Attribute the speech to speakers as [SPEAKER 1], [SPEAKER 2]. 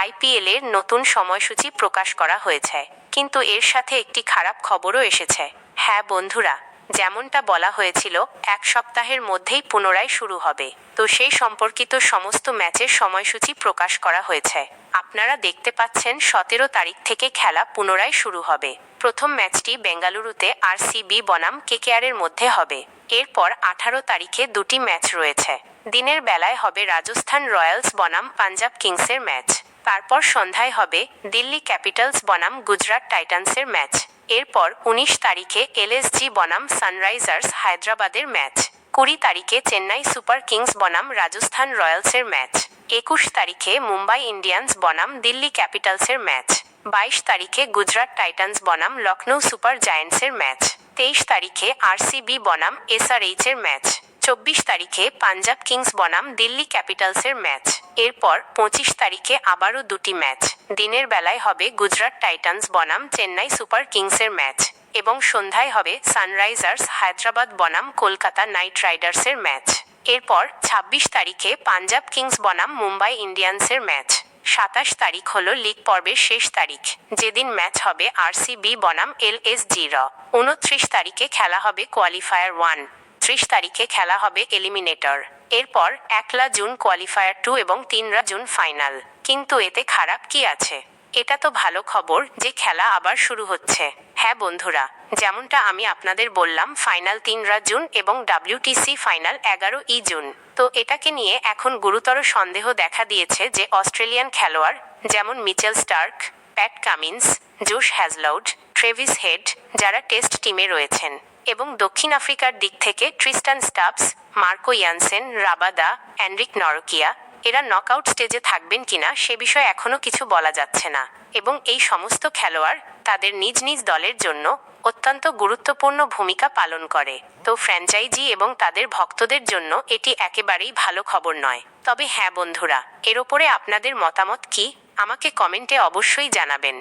[SPEAKER 1] আইপিএলের নতুন সময়সূচি প্রকাশ করা হয়েছে, কিন্তু এর সাথে একটি খারাপ খবরও এসেছে। হ্যাঁ বন্ধুরা, যেমনটা বলা হয়েছিল 1 সপ্তাহের মধ্যেই পুনরায় শুরু হবে, তো সেই সম্পর্কিত সমস্ত ম্যাচের সময়সূচি প্রকাশ করা হয়েছে। আপনারা দেখতে পাচ্ছেন 17 তারিখ থেকে খেলা পুনরায় শুরু হবে। প্রথম ম্যাচটি বেঙ্গালুরুতে আরসিবি বনাম কেকেআরের মধ্যে হবে। এরপর 18 তারিখে দুটি ম্যাচ রয়েছে। দিনের বেলায় হবে রাজস্থান রয়্যালস বনাম পাঞ্জাব কিংসের ম্যাচ। তারপর সন্ধ্যায় হবে দিল্লি ক্যাপিটালস বনাম গুজরাট টাইটান্সের ম্যাচ। এরপর 19 তারিখে এলএসজি বনাম সানরাইজার্স হায়দ্রাবাদের ম্যাচ। 20 তারিখে চেন্নাই সুপার কিংস বনাম রাজস্থান রয়্যালসের ম্যাচ। 21 তারিখে মুম্বাই ইন্ডিয়ান্স বনাম দিল্লি ক্যাপিটালসের ম্যাচ। 22 তারিখে গুজরাট টাইটান্স বনাম লখনৌ সুপার জায়ান্টসের ম্যাচ। 23 তারিখে আরসিবি বনাম এসআরএইচের ম্যাচ। 24 তারিখে পাঞ্জাব কিংস বনাম দিল্লি ক্যাপিটালসের ম্যাচ। এরপর 25 তারিখে আবারও দুটি ম্যাচ। দিনের বেলায় হবে গুজরাট টাইটান্স বনাম চেন্নাই সুপার কিংসের ম্যাচ এবং সন্ধ্যায় হবে সানরাইজার্স হায়দ্রাবাদ বনাম কলকাতা নাইট রাইডার্সের ম্যাচ। এরপর 26 তারিখে পাঞ্জাব কিংস বনাম মুম্বাই ইন্ডিয়ান্সের ম্যাচ। 27 তারিখ হলো লিগ পর্বের শেষ তারিখ, যেদিন ম্যাচ হবে আরসিবি বনাম এলএসজি-র। 29 তারিখে খেলা হবে কোয়ালিফায়ার 1। 30 তারিখে খেলা হবে এলিমিনেটর। এরপর 1 জুন কোয়ালিফায়ার 2 এবং 3 জুন ফাইনাল। কিন্তু এতে খারাপ কি আছে? এটা তো ভালো খবর যে খেলা আবার শুরু হচ্ছে। হ্যাঁ বন্ধুরা, যেমনটা আমি আপনাদের বললাম, ফাইনাল 3 জুন এবং ডাব্লিউটিসি ফাইনাল 11 জুন। তো এটাকে নিয়ে এখন গুরুতর সন্দেহ দেখা দিয়েছে যে অস্ট্রেলিয়ান খেলোয়াড় যেমন Mitchell Starc, Pat Cummins, Josh Hazlewood, Travis Head যারা টেস্ট টিমে রয়েছেন, এবং দক্ষিণ আফ্রিকার দিক থেকে Tristan Stubbs, Marco Jansen, Rabada, Anrich Nortje এরা নকআউট স্টেজে থাকবেন কিনা সে বিষয়ে এখনও কিছু বলা যাচ্ছে না। এবং এই সমস্ত খেলোয়াড় তাদের নিজ নিজ দলের জন্য অত্যন্ত গুরুত্বপূর্ণ ভূমিকা পালন করে। তো ফ্র্যাঞ্চাইজি এবং তাদের ভক্তদের জন্য এটি একেবারেই ভালো খবর নয়। তবে হ্যাঁ বন্ধুরা, এর ওপরে আপনাদের মতামত কি আমাকে কমেন্টে অবশ্যই জানাবেন।